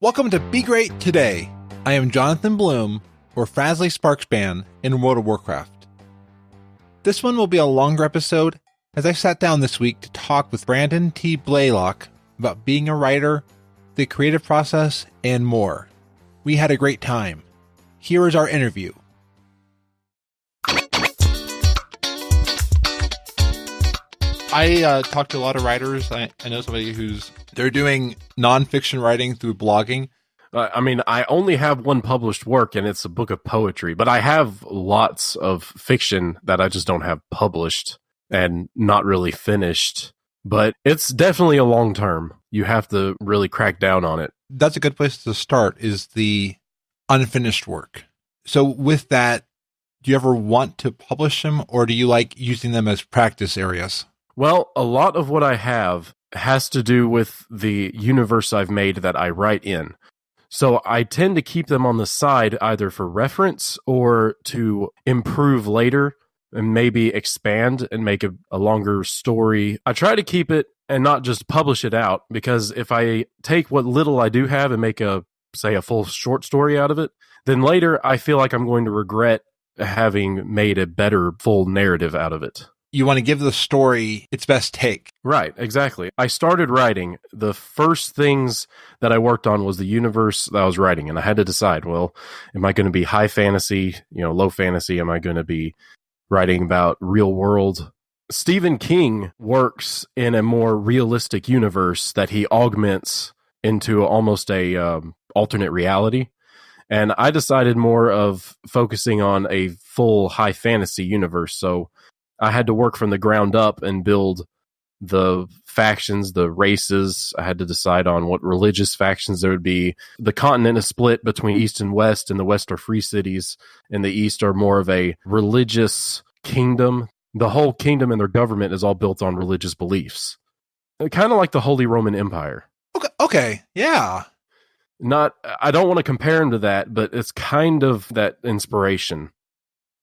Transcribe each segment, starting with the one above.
Welcome to Be Great Today. I am Jonathan Bloom, or Frasley Sparkspan in World of Warcraft. This one will be a longer episode, as I sat down this week to talk with Brandon T. Blaylock about being a writer, the creative process, and more. We had a great time. Here is our interview. I talk to a lot of writers. I know somebody they're doing nonfiction writing through blogging. I only have one published work, and it's a book of poetry, but I have lots of fiction that I just don't have published and not really finished. But it's definitely a long term. You have to really crack down on it. That's a good place to start, is the unfinished work. So with that, do you ever want to publish them, or do you like using them as practice areas? Well, a lot of what I have has to do with the universe I've made that I write in. So I tend to keep them on the side either for reference or to improve later and maybe expand and make a longer story. I try to keep it and not just publish it out, because if I take what little I do have and make a full short story out of it, then later I feel like I'm going to regret having made a better full narrative out of it. You want to give the story its best take. Right, exactly. I started writing. The first things that I worked on was the universe that I was writing, and I had to decide, well, am I going to be high fantasy, low fantasy? Am I going to be writing about real world? Stephen King works in a more realistic universe that he augments into almost a alternate reality. And I decided more of focusing on a full high fantasy universe. So I had to work from the ground up and build the factions, the races. I had to decide on what religious factions there would be. The continent is split between East and West, and the West are free cities, and the East are more of a religious kingdom. The whole kingdom and their government is all built on religious beliefs. Kind of like the Holy Roman Empire. Okay, yeah. I don't want to compare them to that, but it's kind of that inspiration.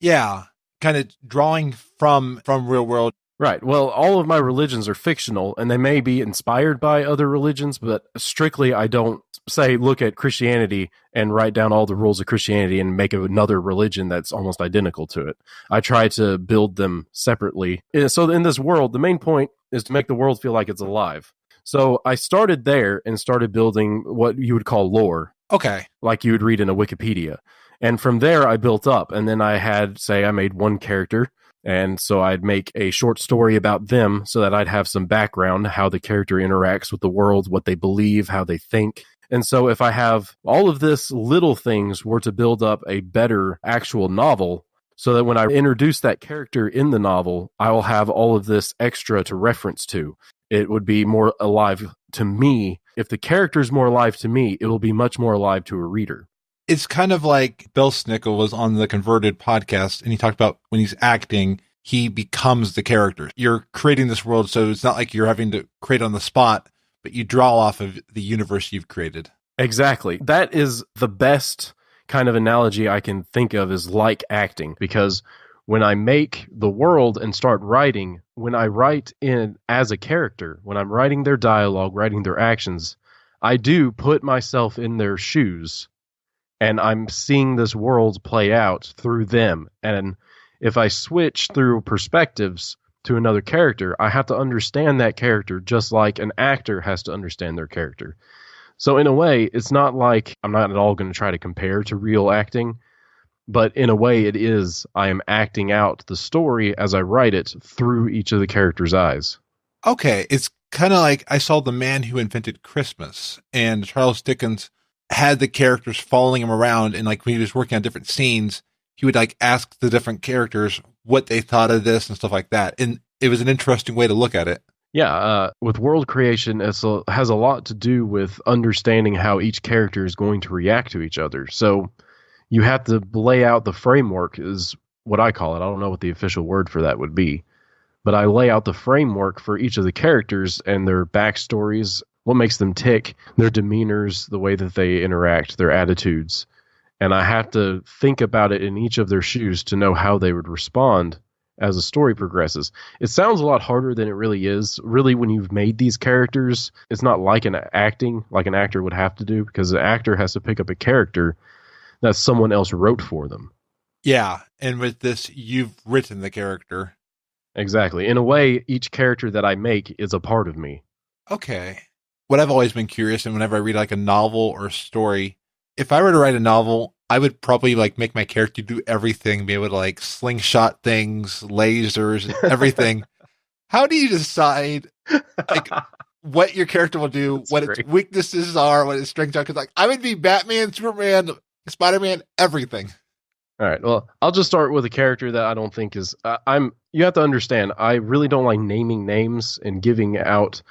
Yeah. Kind of drawing from real world. Right. Well, all of my religions are fictional, and they may be inspired by other religions, but strictly I don't look at Christianity and write down all the rules of Christianity and make another religion that's almost identical to it. I try to build them separately. So in this world, the main point is to make the world feel like it's alive. So I started there and started building what you would call lore. Okay. Like you would read in a Wikipedia. And from there, I built up. And then I had, I made one character. And so I'd make a short story about them so that I'd have some background, how the character interacts with the world, what they believe, how they think. And so if I have all of this little things were to build up a better actual novel, so that when I introduce that character in the novel, I will have all of this extra to reference to. It would be more alive to me. If the character is more alive to me, it will be much more alive to a reader. It's kind of like Bill Snickle was on the Converted podcast, and he talked about when he's acting, he becomes the character. You're creating this world, so it's not like you're having to create on the spot, but you draw off of the universe you've created. Exactly. That is the best kind of analogy I can think of, is like acting, because when I make the world and start writing, when I write in as a character, when I'm writing their dialogue, writing their actions, I do put myself in their shoes. And I'm seeing this world play out through them. And if I switch through perspectives to another character, I have to understand that character just like an actor has to understand their character. So in a way, it's not like I'm not at all going to try to compare to real acting, but in a way it is. I am acting out the story as I write it through each of the characters' eyes. Okay, it's kind of like I saw The Man Who Invented Christmas, and Charles Dickens had the characters following him around, and like when he was working on different scenes, he would like ask the different characters what they thought of this and stuff like that. And it was an interesting way to look at it. Yeah, with world creation, it has a lot to do with understanding how each character is going to react to each other. So you have to lay out the framework, is what I call it. I don't know what the official word for that would be, but I lay out the framework for each of the characters and their backstories, what makes them tick, their demeanors, the way that they interact, their attitudes. And I have to think about it in each of their shoes to know how they would respond as the story progresses. It sounds a lot harder than it really is. Really, when you've made these characters, it's not like an actor would have to do, because the actor has to pick up a character that someone else wrote for them. Yeah, and with this, you've written the character. Exactly. In a way, each character that I make is a part of me. Okay. What I've always been curious, and whenever I read like a novel or a story, if I were to write a novel, I would probably like make my character do everything, be able to like slingshot things, lasers, everything. How do you decide like what your character will do, what its weaknesses are, what its strengths are? Because like I would be Batman, Superman, Spider-Man, everything. All right. Well, I'll just start with a character that I don't think is. You have to understand, I really don't like naming names and giving out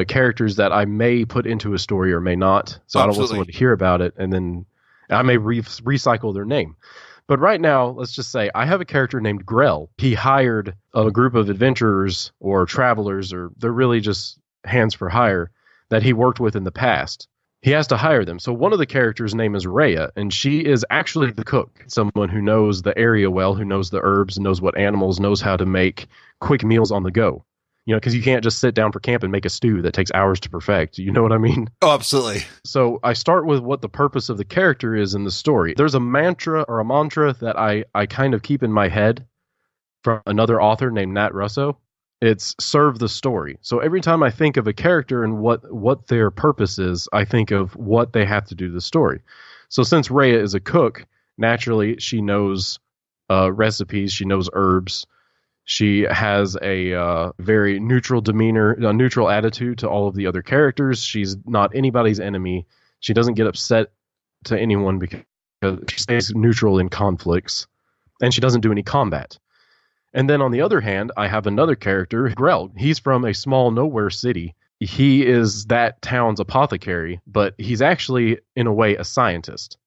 characters that I may put into a story or may not. So I don't want someone to hear about it, and then I may recycle their name. But right now, let's just say I have a character named Grell. He hired a group of adventurers or travelers, or they're really just hands for hire, that he worked with in the past. He has to hire them. So one of the characters' name is Rhea, and she is actually the cook, someone who knows the area well, who knows the herbs, knows what animals, knows how to make quick meals on the go. Because you can't just sit down for camp and make a stew that takes hours to perfect. You know what I mean? Oh, absolutely. So I start with what the purpose of the character is in the story. There's a mantra that I kind of keep in my head from another author named Nat Russo. It's serve the story. So every time I think of a character and what their purpose is, I think of what they have to do to the story. So since Rhea is a cook, naturally she knows recipes, she knows herbs. She has a very neutral demeanor, a neutral attitude to all of the other characters. She's not anybody's enemy. She doesn't get upset to anyone because she stays neutral in conflicts, and she doesn't do any combat. And then on the other hand, I have another character, Grell. He's from a small nowhere city. He is that town's apothecary, but he's actually, in a way, a scientist.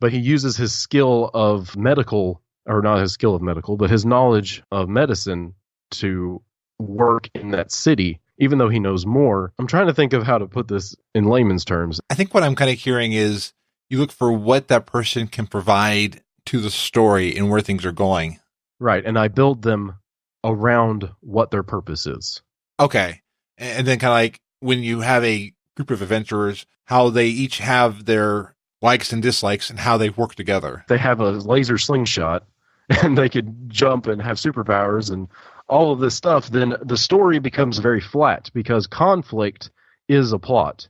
But he uses his skill of medical, or not his skill of medical, but his knowledge of medicine to work in that city, even though he knows more. I'm trying to think of how to put this in layman's terms. I think what I'm kind of hearing is you look for what that person can provide to the story and where things are going. Right, and I build them around what their purpose is. Okay. And then kind of like when you have a group of adventurers, how they each have their likes and dislikes and how they work together. They have a laser slingshot, and they could jump and have superpowers and all of this stuff. Then the story becomes very flat because conflict is a plot.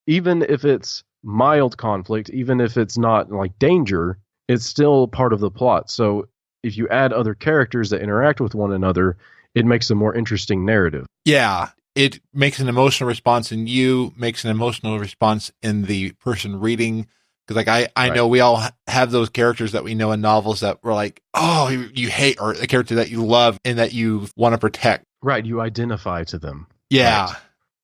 Even if it's mild conflict, even if it's not like danger, it's still part of the plot. So if you add other characters that interact with one another, it makes a more interesting narrative. Yeah, it makes an emotional response in you, makes an emotional response in the person reading. Because like I know we all have those characters that we know in novels that we're like, oh, you hate, or a character that you love and that you want to protect. Right, you identify to them. Yeah. Right.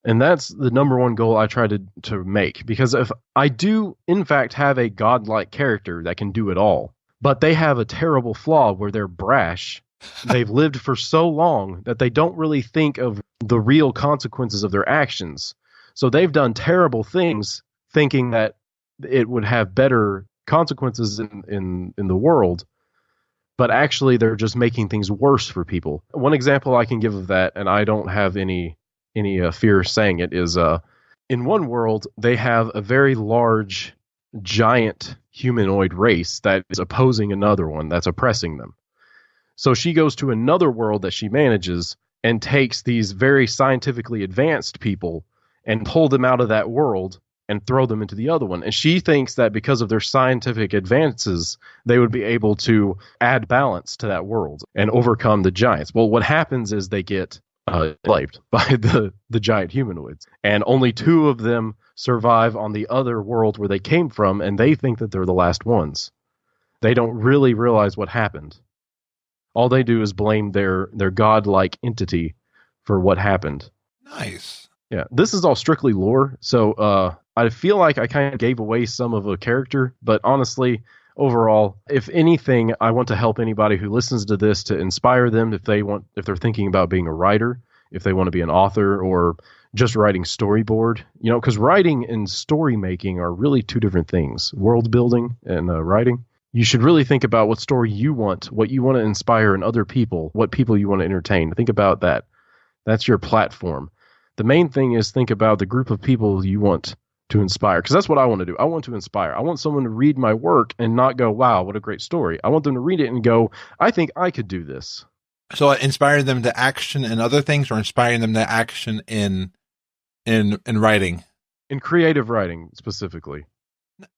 And that's the number one goal I try to make. Because if I do, in fact, have a godlike character that can do it all, but they have a terrible flaw where they're brash. They've lived for so long that they don't really think of the real consequences of their actions. So they've done terrible things thinking that it would have better consequences in the world, but actually they're just making things worse for people. One example I can give of that, and I don't have any fear saying it, is in one world they have a very large giant humanoid race that is opposing another one that's oppressing them. So she goes to another world that she manages and takes these very scientifically advanced people and pull them out of that world and throw them into the other one. And she thinks that because of their scientific advances, they would be able to add balance to that world and overcome the giants. Well, what happens is they get enslaved by the giant humanoids. And only two of them survive on the other world where they came from, and they think that they're the last ones. They don't really realize what happened. All they do is blame their godlike entity for what happened. Nice. Yeah, this is all strictly lore, so I feel like I kind of gave away some of a character, but honestly, overall, if anything, I want to help anybody who listens to this to inspire them if they're thinking about being a writer, if they want to be an author, or just writing storyboard. Because writing and story making are really two different things. World building and writing. You should really think about what story you want, what you want to inspire in other people, what people you want to entertain. Think about that. That's your platform. The main thing is think about the group of people you want to inspire, because that's what I want to do. I want to inspire. I want someone to read my work and not go, wow, what a great story. I want them to read it and go, I think I could do this. So inspiring them to action in other things, or inspiring them to action in writing? In creative writing, specifically.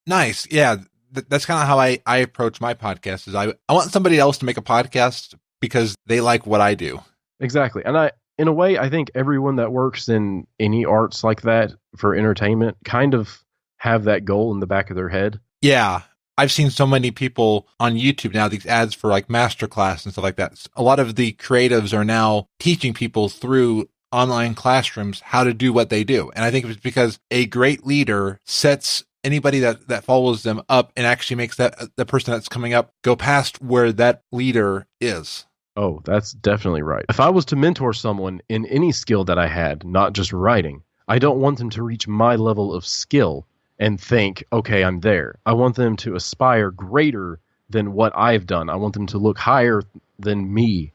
Nice. Yeah. That's kind of how I approach my podcast. Is I want somebody else to make a podcast because they like what I do. Exactly. And in a way, I think everyone that works in any arts like that for entertainment kind of have that goal in the back of their head. Yeah. I've seen so many people on YouTube now, these ads for like masterclass and stuff like that. A lot of the creatives are now teaching people through online classrooms how to do what they do. And I think it's because a great leader sets anybody that follows them up and actually makes that the person that's coming up go past where that leader is. Oh, that's definitely right. If I was to mentor someone in any skill that I had, not just writing, I don't want them to reach my level of skill and think, okay, I'm there. I want them to aspire greater than what I've done. I want them to look higher than me.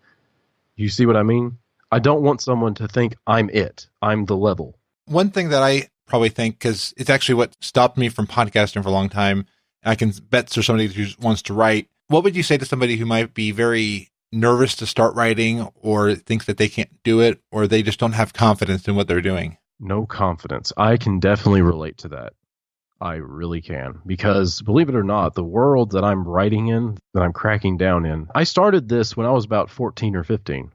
You see what I mean? I don't want someone to think I'm it. I'm the level. One thing that I probably think, because it's actually what stopped me from podcasting for a long time, and I can bet there's somebody who wants to write. What would you say to somebody who might be very nervous to start writing, or thinks that they can't do it, or they just don't have confidence in what they're doing? No confidence. I can definitely relate to that. I really can. Because believe it or not, the world that I'm writing in, that I'm cracking down in, I started this when I was about 14 or 15.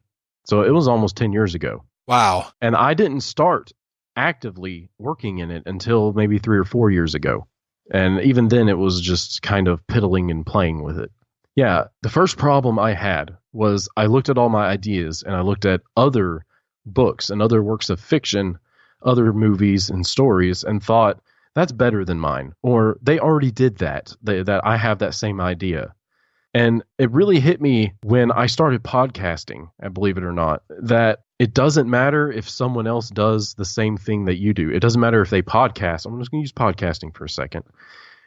So it was almost 10 years ago. Wow. And I didn't start actively working in it until maybe 3 or 4 years ago. And even then it was just kind of piddling and playing with it. Yeah, the first problem I had was I looked at all my ideas and I looked at other books and other works of fiction, other movies and stories, and thought, that's better than mine. Or they already did that, that I have that same idea. And it really hit me when I started podcasting, and believe it or not, that it doesn't matter if someone else does the same thing that you do. It doesn't matter if they podcast. I'm just going to use podcasting for a second.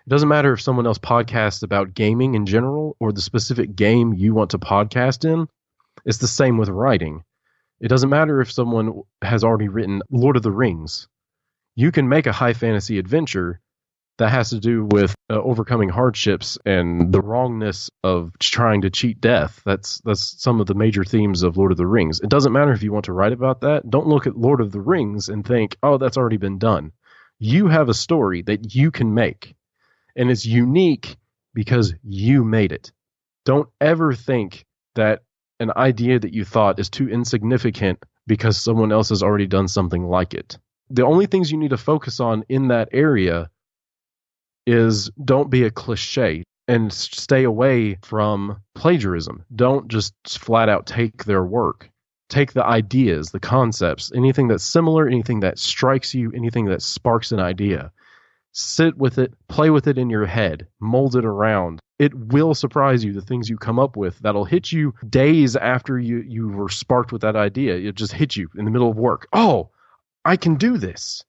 It doesn't matter if someone else podcasts about gaming in general or the specific game you want to podcast in. It's the same with writing. It doesn't matter if someone has already written Lord of the Rings. You can make a high fantasy adventure that has to do with overcoming hardships and the wrongness of trying to cheat death. That's some of the major themes of Lord of the Rings. It doesn't matter if you want to write about that. Don't look at Lord of the Rings and think, oh, that's already been done. You have a story that you can make, and it's unique because you made it. Don't ever think that an idea that you thought is too insignificant because someone else has already done something like it. The only things you need to focus on in that area is don't be a cliche and stay away from plagiarism. Don't just flat out take their work. Take the ideas, the concepts, anything that's similar, anything that strikes you, anything that sparks an idea. Sit with it, play with it in your head, mold it around. It will surprise you, the things you come up with that'll hit you days after you were sparked with that idea. It just hit you in the middle of work. Oh, I can do this.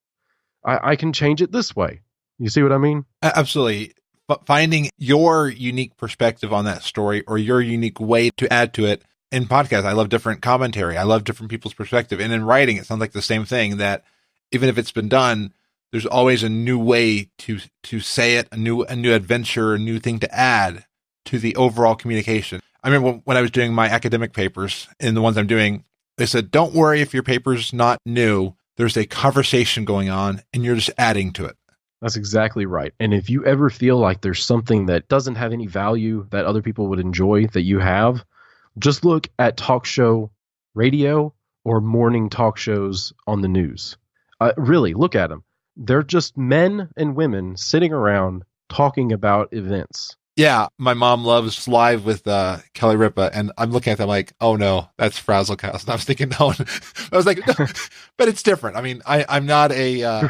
I can change it this way. You see what I mean? Absolutely. But finding your unique perspective on that story or your unique way to add to it. In podcasts, I love different commentary. I love different people's perspective. And in writing, it sounds like the same thing, that even if it's been done, there's always a new way to say it, a new adventure, a new thing to add to the overall communication. I remember when I was doing my academic papers, and the ones I'm doing, they said, don't worry if your paper's not new. There's a conversation going on, and you're just adding to it. That's exactly right. And if you ever feel like there's something that doesn't have any value that other people would enjoy that you have, just look at talk show radio or morning talk shows on the news. Really, look at them. They're just men and women sitting around talking about events. Yeah, my mom loves Live with Kelly Ripa, and I'm looking at them like, oh no, that's Frazzlecast. And I was thinking, no. I was like, no, but it's different. I mean, I'm not a...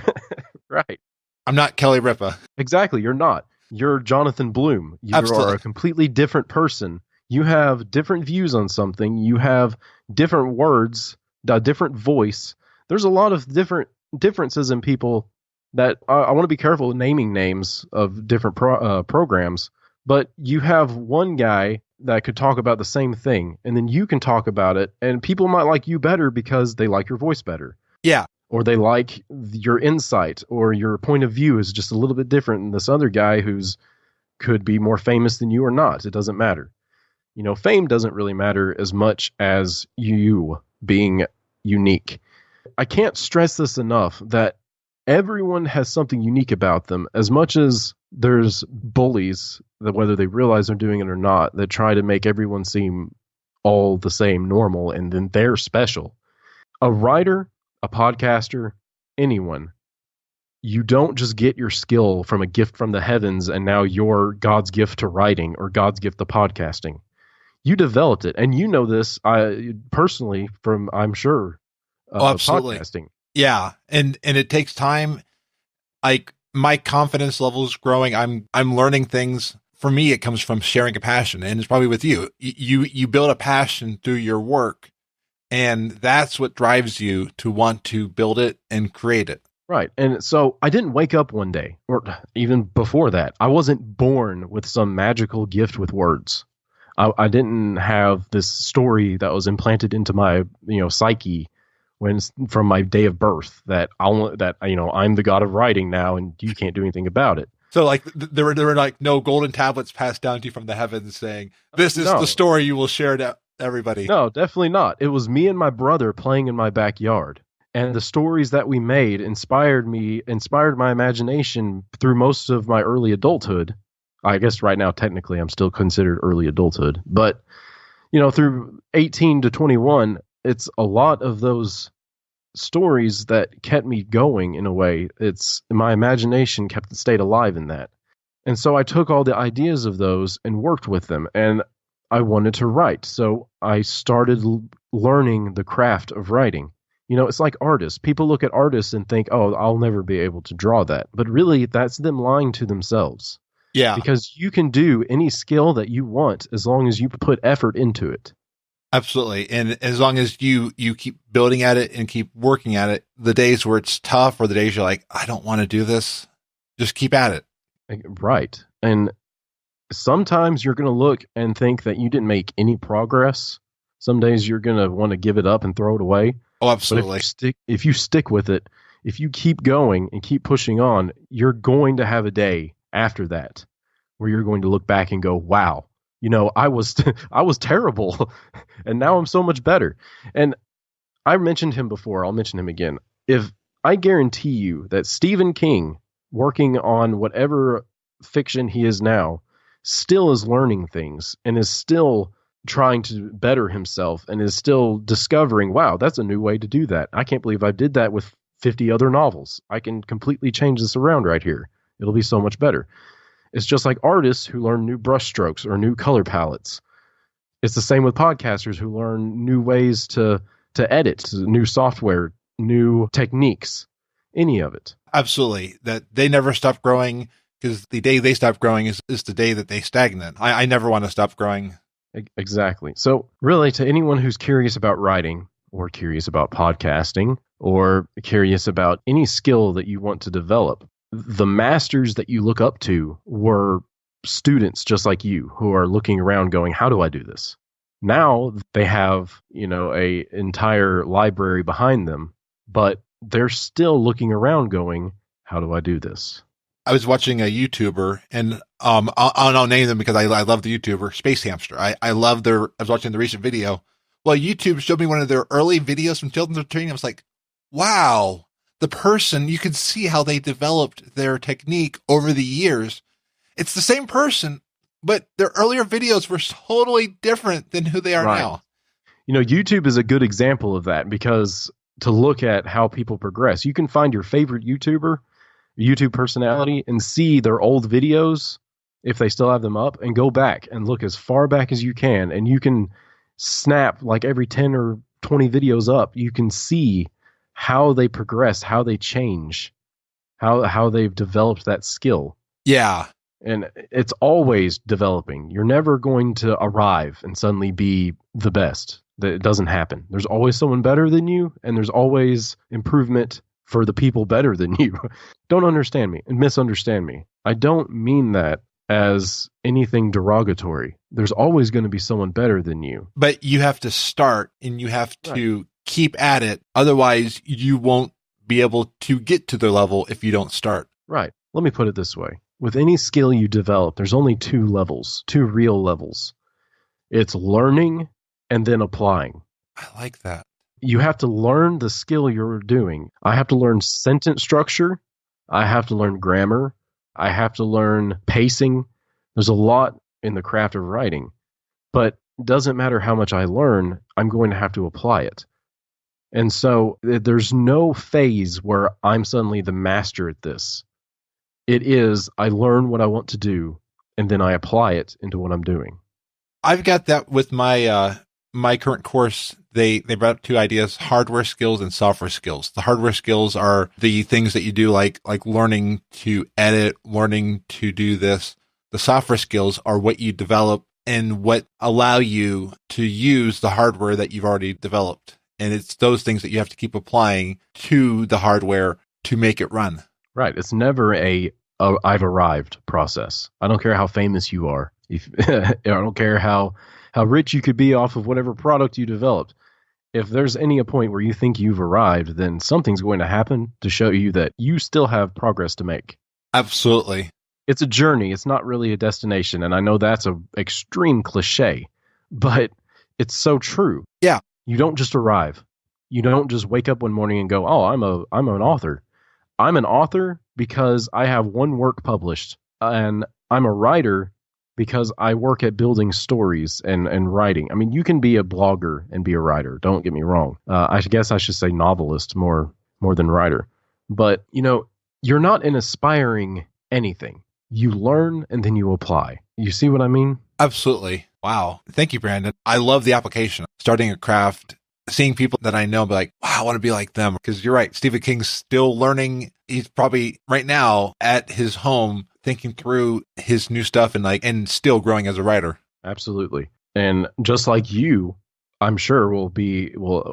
Right. I'm not Kelly Ripa. Exactly, you're not. You're Jonathan Bloom. You Absolutely. are a completely different person. You have different views on something. You have different words, a different voice. There's a lot of differences in people that I want to be careful naming names of different programs, But you have one guy that could talk about the same thing, and then you can talk about it, and people might like you better because they like your voice better. Yeah. Or they like your insight, or your point of view is just a little bit different than this other guy who's could be more famous than you or not. It doesn't matter. Fame doesn't really matter as much as you being unique. I can't stress this enough that everyone has something unique about them. As much as there's bullies, that whether they realize they're doing it or not, that try to make everyone seem all the same, normal, and then they're special. A writer, a podcaster, anyone, you don't just get your skill from a gift from the heavens and now you're God's gift to writing or God's gift to podcasting. You developed it, and you know this personally from, I'm sure, absolutely. Podcasting. Yeah, and it takes time. Like, my confidence level is growing. I'm learning things. For me, it comes from sharing a passion, and it's probably with you. You build a passion through your work, and that's what drives you to want to build it and create it. Right. And so I didn't wake up one day, or even before that. I wasn't born with some magical gift with words. I didn't have this story that was implanted into my psyche from my day of birth that I'm the god of writing now, and you can't do anything about it. So like there were like no golden tablets passed down to you from the heavens saying, this is the story you will share to everybody. No, definitely not. It was me and my brother playing in my backyard. And the stories that we made inspired my imagination through most of my early adulthood. I guess right now, technically, I'm still considered early adulthood. But, through 18 to 21, it's a lot of those stories that kept me going in a way. It's my imagination stayed alive in that. And so I took all the ideas of those and worked with them. And I wanted to write. So I started learning the craft of writing. It's like artists. People look at artists and think, oh, I'll never be able to draw that. But really, that's them lying to themselves. Yeah. Because you can do any skill that you want as long as you put effort into it. Absolutely. And as long as you keep building at it and keep working at it, the days where it's tough or the days you're like, I don't want to do this, just keep at it. Right. And sometimes you're going to look and think that you didn't make any progress. Some days you're going to want to give it up and throw it away. Oh, absolutely. But if you stick with it, if you keep going and keep pushing on, you're going to have a day after that where you're going to look back and go, wow, I was terrible and now I'm so much better. And I mentioned him before. I'll mention him again. If I guarantee you that Stephen King, working on whatever fiction he is now, still is learning things and is still trying to better himself and is still discovering, wow, that's a new way to do that. I can't believe I did that with 50 other novels. I can completely change this around right here. It'll be so much better. It's just like artists who learn new brush strokes or new color palettes. It's the same with podcasters who learn new ways to edit, new software, new techniques, any of it. Absolutely. That they never stop growing, because the day they stop growing is the day that they stagnate. I never want to stop growing. Exactly. So really, to anyone who's curious about writing or curious about podcasting or curious about any skill that you want to develop, the masters that you look up to were students just like you who are looking around going, how do I do this? Now they have, a entire library behind them, but they're still looking around going, how do I do this? I was watching a YouTuber, and I'll name them because I love the YouTuber, Space Hamster. I was watching the recent video. Well, YouTube showed me one of their early videos from 2013. I was like, wow, the person, you could see how they developed their technique over the years. It's the same person, but their earlier videos were totally different than who they are now. YouTube is a good example of that, because to look at how people progress, you can find your favorite YouTuber, YouTube personality, and see their old videos if they still have them up, and go back and look as far back as you can, and you can snap like every 10 or 20 videos up. You can see how they progress, how they change, how they've developed that skill. Yeah. And it's always developing. You're never going to arrive and suddenly be the best. That doesn't happen. There's always someone better than you, and there's always improvement for the people better than you. Don't understand me and misunderstand me. I don't mean that as anything derogatory. There's always going to be someone better than you. But you have to start and you have to keep at it. Otherwise, you won't be able to get to their level if you don't start. Right. Let me put it this way. With any skill you develop, there's only two real levels. It's learning and then applying. I like that. You have to learn the skill you're doing. I have to learn sentence structure. I have to learn grammar. I have to learn pacing. There's a lot in the craft of writing, but it doesn't matter how much I learn, I'm going to have to apply it. And so there's no phase where I'm suddenly the master at this. It is, I learn what I want to do, and then I apply it into what I'm doing. I've got that with my my current course. They brought up two ideas: hardware skills and software skills. The hardware skills are the things that you do, like learning to edit, learning to do this. The software skills are what you develop and what allow you to use the hardware that you've already developed. And it's those things that you have to keep applying to the hardware to make it run. Right. It's never I've arrived process. I don't care how famous you are. I don't care how rich you could be off of whatever product you developed. If there's a point where you think you've arrived, then something's going to happen to show you that you still have progress to make. Absolutely. It's a journey. It's not really a destination. And I know that's an extreme cliche, but it's so true. Yeah. You don't just arrive. You don't just wake up one morning and go, "Oh, I'm an author." I'm an author because I have one work published, and I'm a writer because I work at building stories and writing. I mean, you can be a blogger and be a writer. Don't get me wrong. I guess I should say novelist more than writer. But, you're not an aspiring anything. You learn and then you apply. You see what I mean? Absolutely. Wow. Thank you, Brandon. I love the application. Starting a craft, seeing people that I know be like, wow, I want to be like them. Because you're right. Stephen King's still learning. He's probably right now at his home thinking through his new stuff and still growing as a writer. Absolutely. And just like you, I'm sure will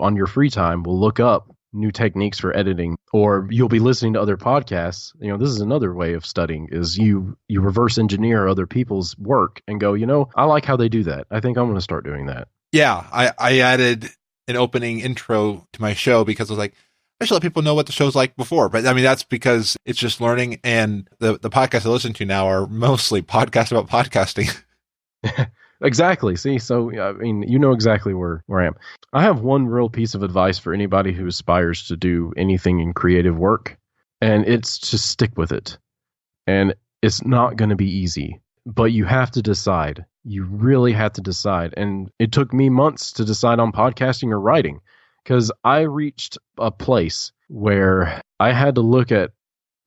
on your free time, will look up new techniques for editing, or you'll be listening to other podcasts. This is another way of studying, is you reverse engineer other people's work and go, I like how they do that. I think I'm going to start doing that. Yeah. I added an opening intro to my show because I was like, I should let people know what the show's like before. But I mean, that's because it's just learning. And the podcasts I listen to now are mostly podcasts about podcasting. Exactly. See, so I mean, exactly where I am. I have one real piece of advice for anybody who aspires to do anything in creative work, and it's to stick with it. And it's not going to be easy, but you have to decide. You really have to decide. And it took me months to decide on podcasting or writing, because I reached a place where I had to look at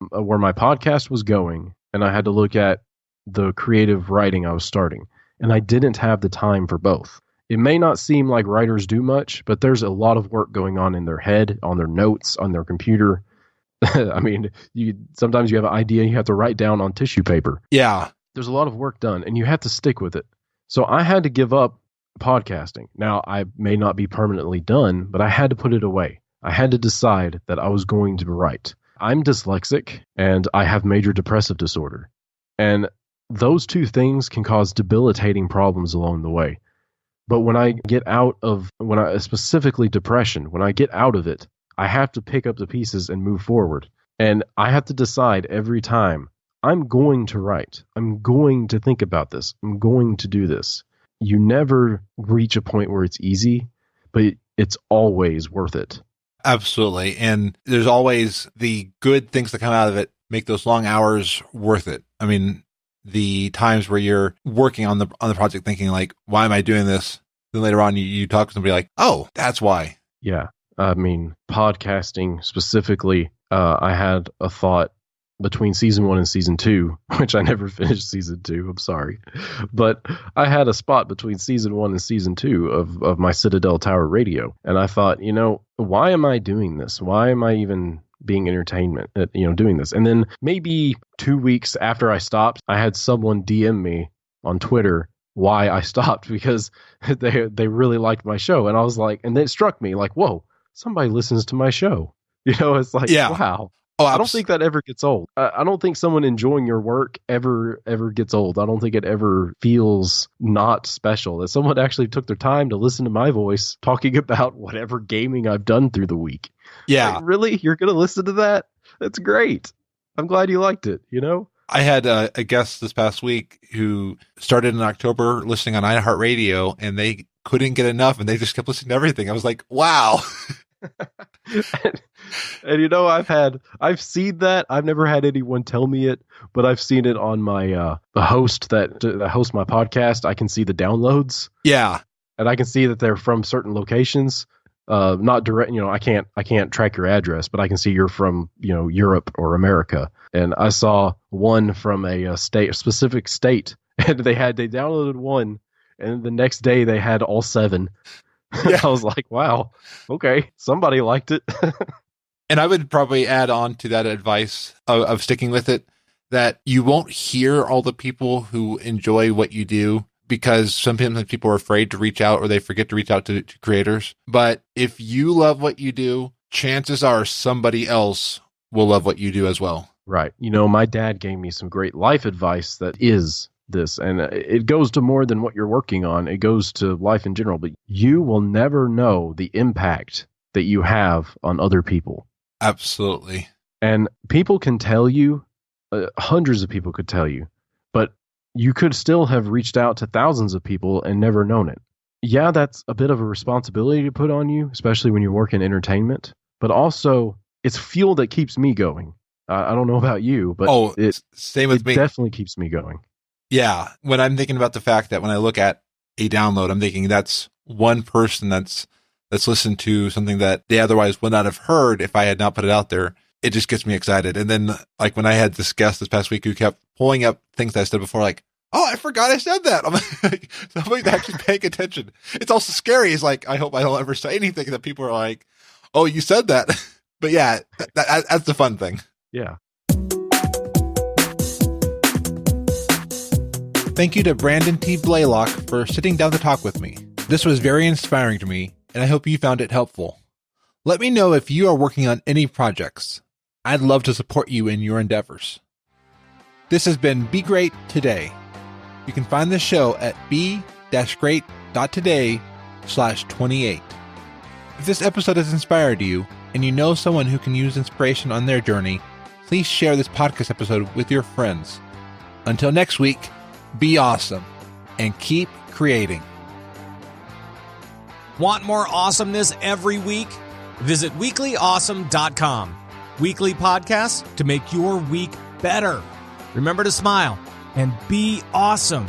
where my podcast was going, and I had to look at the creative writing I was starting. And I didn't have the time for both. It may not seem like writers do much, but there's a lot of work going on in their head, on their notes, on their computer. I mean, sometimes you have an idea you have to write down on tissue paper. Yeah. There's a lot of work done, and you have to stick with it. So I had to give up podcasting. Now, I may not be permanently done, but I had to put it away. I had to decide that I was going to write. I'm dyslexic, and I have major depressive disorder. And those two things can cause debilitating problems along the way. But when I get out of, specifically depression, when I get out of it, I have to pick up the pieces and move forward. And I have to decide every time, I'm going to write. I'm going to think about this. I'm going to do this. You never reach a point where it's easy, but it's always worth it. Absolutely. And there's always the good things that come out of it, make those long hours worth it. I mean, the times where you're working on the project thinking like, why am I doing this? Then later on you talk to somebody like, oh, that's why. Yeah. I mean, podcasting specifically, I had a thought between season 1 and season 2, which I never finished season 2. I'm sorry. But I had a spot between season 1 and season 2 of my Citadel Tower radio. And I thought, why am I doing this? Why am I even being entertainment, doing this? And then maybe 2 weeks after I stopped, I had someone DM me on Twitter why I stopped, because they really liked my show. And I was like, and it struck me like, whoa, somebody listens to my show. It's like, yeah. Wow. Oh, I don't think that ever gets old. I don't think someone enjoying your work ever gets old. I don't think it ever feels not special. That someone actually took their time to listen to my voice talking about whatever gaming I've done through the week. Yeah. Like, really? You're going to listen to that? That's great. I'm glad you liked it, you know? I had a guest this past week who started in October listening on iHeartRadio, and they couldn't get enough, and they just kept listening to everything. I was like, wow. And you know, I've seen that. I've never had anyone tell me it, but I've seen it on my the host that hosts my podcast. I can see the downloads. Yeah. And I can see that they're from certain locations. Not direct, you know, I can't track your address, but I can see you're from, you know, Europe or America. And I saw one from a specific state, and they downloaded one, and the next day they had all 7. Yeah. I was like, wow, okay, somebody liked it. And I would probably add on to that advice of sticking with it, that you won't hear all the people who enjoy what you do, because sometimes people are afraid to reach out, or they forget to reach out to creators. But if you love what you do, chances are somebody else will love what you do as well. Right. You know, my dad gave me some great life advice that is this, and it goes to more than what you're working on. It goes to life in general, but you will never know the impact that you have on other people. Absolutely. And people can tell you, hundreds of people could tell you, but you could still have reached out to thousands of people and never known it. Yeah, that's a bit of a responsibility to put on you, especially when you work in entertainment, but also it's fuel that keeps me going. I don't know about you, but same with me. It definitely keeps me going. Yeah. When I'm thinking about the fact that when I look at a download, I'm thinking that's one person that's listened to something that they otherwise would not have heard if I had not put it out there. It just gets me excited. And then, like, when I had this guest this past week who kept pulling up things that I said before, like, oh, I forgot I said that. I'm like, somebody's actually paying attention. It's also scary. It's like, I hope I don't ever say anything that people are like, oh, you said that. But yeah, that's the fun thing. Yeah. Thank you to Brandon T. Blaylock for sitting down to talk with me. This was very inspiring to me, and I hope you found it helpful. Let me know if you are working on any projects. I'd love to support you in your endeavors. This has been Be Great Today. You can find the show at be-great.today/28. If this episode has inspired you, and you know someone who can use inspiration on their journey, please share this podcast episode with your friends. Until next week, be awesome and keep creating. Want more awesomeness every week? Visit weeklyawesome.com. Weekly podcasts to make your week better. Remember to smile and be awesome.